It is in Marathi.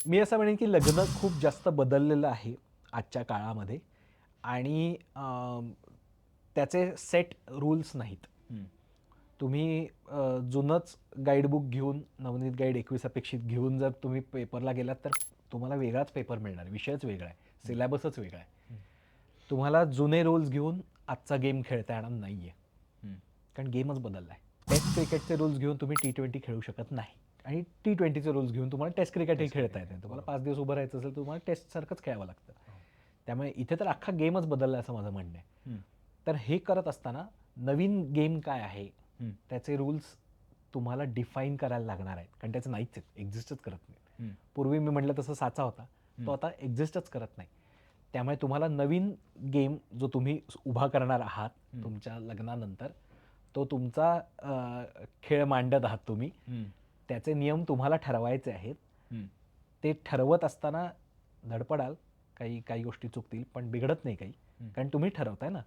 मी असं म्हणेन की लग्न खूप जास्त बदललेलं आहे आजच्या काळामध्ये आणि त्याचे सेट रूल्स नाहीत. हं. तुम्ही जुनंच गाईडबुक घेऊन नवनीत गाईड 21 अपेक्षित घेऊन जर तुम्ही पेपरला गेलात तर तुम्हाला वेगळाच पेपर मिळणार. विषयच वेगळा आहे, सिलेबसच वेगळा आहे. तुम्हाला जुने रूल्स घेऊन आजचा गेम खेळता येणार नाही आहे, कारण गेमच बदलला आहे. टेस्ट क्रिकेटचे रूल्स घेऊन तुम्ही T20 खेळू शकत नाही आणि T20चे रूल्स घेऊन तुम्हाला टेस्ट क्रिकेटही टेस्ट खेळता क्रिकेट येत नाही. आहे. तुम्हाला बरोबर. 5 दिवस उभं राहायचं असेल तर तुम्हाला टेस्टसारखंच खेळावं लागतं. त्यामुळे इथे तर अख्खा गेमच बदलला असं माझं म्हणणं आहे. हं. तर हे करत असताना नवीन गेम काय आहे, हं. त्याचे रूल्स तुम्हाला डिफाईन करायला लागणार आहेत, कारण त्याचं नाहीच आहेत, एक्झिस्टच करत नाही. हं. पूर्वी मी म्हटलं तसं साचा होता, तो आता एक्झिस्टच करत नाही. त्यामुळे तुम्हाला नवीन गेम जो तुम्ही उभा करणार आहात तुमच्या लग्नानंतर, तो तुमचा खेळ मांडत आहात तुम्ही. हं. त्याचे नियम तुम्हाला ठरवायचे आहेत. हं. ते ठरवत असताना धडपडाल, काही काही गोष्टी चुकतील, पण बिघडत नाही काही, कारण तुम्ही ठरवताय ना.